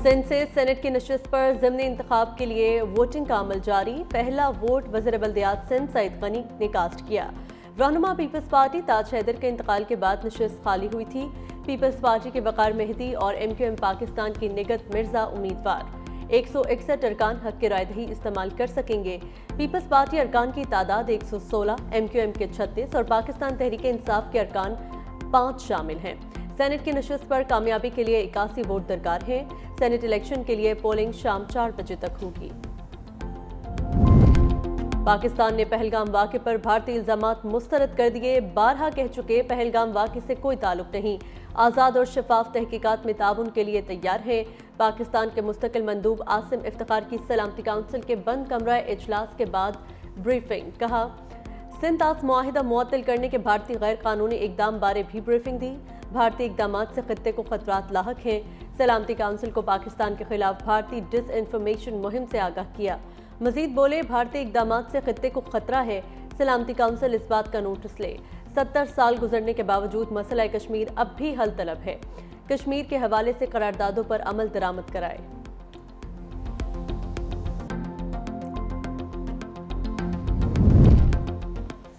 सिंध से सेनेट की नशिस्त पर ज़िमनी इंतखाब के लिए वोटिंग का अमल जारी। पहला वोट वज़ीर बल्दियात सिंध सईद गनी ने कास्ट किया। रहनुमा पीपल्स पार्टी ताज हैदर के इंतकाल के बाद नशिस्त खाली हुई थी। पीपल्स पार्टी के वकार मेहदी और MQM पाकिस्तान की निगत मिर्जा उम्मीदवार 161 अरकान हक की रायदही इस्तेमाल कर सकेंगे। पीपल्स पार्टी अरकान की तादाद 116, MQM के 36 और पाकिस्तान तहरीक इंसाफ के अरकान 5 शामिल हैं। सेनेट की नशिस्त पर कामयाबी के लिए 81 वोट दरकार हैं। सेनेट इलेक्शन के लिए पोलिंग शाम 4 बजे तक होगी। पाकिस्तान ने पहलगाम वाक़े पर भारतीय इल्जामात मुस्तरद कर दिए। बारहा कह चुके पहलगाम वाक़े से कोई ताल्लुक नहीं, आज़ाद और शफाफ तहकीकात में ताउन के लिए तैयार है। पाकिस्तान के मुस्तकिल मंदूब आसिम इफ्तिखार की सलामती काउंसिल के बंद कमरा इजलास के बाद ब्रीफिंग। कहा, सिंध आज मुआहिदा मुअत्तल करने के भारतीय गैर कानूनी इकदाम बारे भी ब्रीफिंग दी। भारतीय इकदामात से खत्ते को खतरात लाहक हैं। सलामती काउंसिल को पाकिस्तान के खिलाफ भारतीय डिसइंफॉर्मेशन मुहिम से आगाह किया। मजीद बोले, भारतीय इकदामात से खत्ते को खतरा है। सलामती काउंसिल इस बात का नोटिस ले। 70 साल गुजरने के बावजूद मसला कश्मीर अब भी हल तलब है। कश्मीर के हवाले से करारदादों पर अमल दरामद कराए।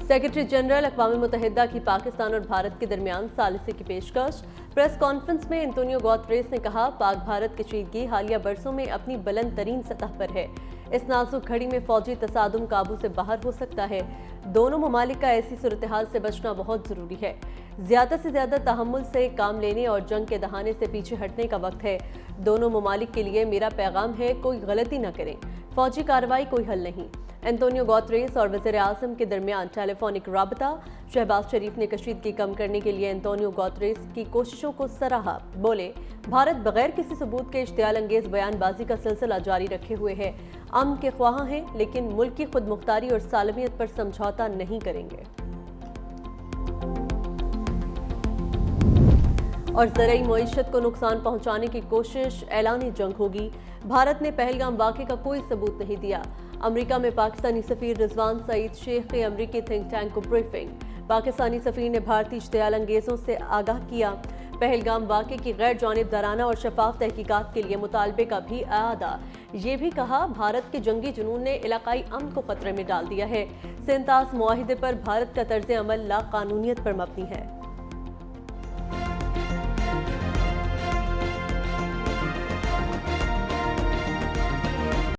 सेक्रेटरी जनरल अक़वाम मुत्तहिदा की पाकिस्तान और भारत के दरमियान सालिसी की पेशकश। प्रेस कॉन्फ्रेंस में एंटोनियो गुतेरेस ने कहा, पाक भारत कशीदगी हालिया बरसों में अपनी बुलंद तरीन सतह पर है। इस नाजुक घड़ी में फौजी तसादुम काबू से बाहर हो सकता है। दोनों ममालिक का ऐसी सूरत हाल से बचना बहुत ज़रूरी है। ज़्यादा से ज़्यादा तहम्मुल से काम लेने और जंग के दहाने से पीछे हटने का वक्त है। दोनों ममालिक के लिए मेरा पैगाम है, कोई गलती न करें। फौजी कार्रवाई कोई हल नहीं। एंटोनियो गुतेरेस और वज़ीर आज़म के दरमियान टेलीफोनिक राबता। शहबाज शरीफ ने कशीदगी कम करने के लिए एंटोनियो गुतेरेस की कोशिशों को सराहा। बोले, भारत बगैर किसी सबूत के इश्तियाल अंगेज बयानबाजी का सिलसिला जारी रखे हुए है। अमन के ख्वाह हैं, लेकिन मुल्क की खुद मुख्तारी और सालमियत पर समझौता नहीं करेंगे। और ज़रई मईशत को नुकसान पहुंचाने की कोशिश, ऐलानी जंग होगी। भारत ने पहलगाम वाक़े का कोई सबूत नहीं दिया। अमेरिका में पाकिस्तानी सफ़ीर रिजवान सईद शेख की अमेरिकी थिंक टैंक को ब्रीफिंग। पाकिस्तानी सफ़ीर ने भारतीय इश्तियाल अंगेज़ों से आगाह किया। पहलगाम वाक़े की गैर जानिबदाराना और शफाफ तहकीकात के लिए मुतालबे का भी आदा। ये भी कहा, भारत के जंगी जुनून ने इलाकाई अमन को खतरे में डाल दिया है। सिंध मुआहिदे पर भारत का तर्ज अमल ला कानूनियत पर मबनी है।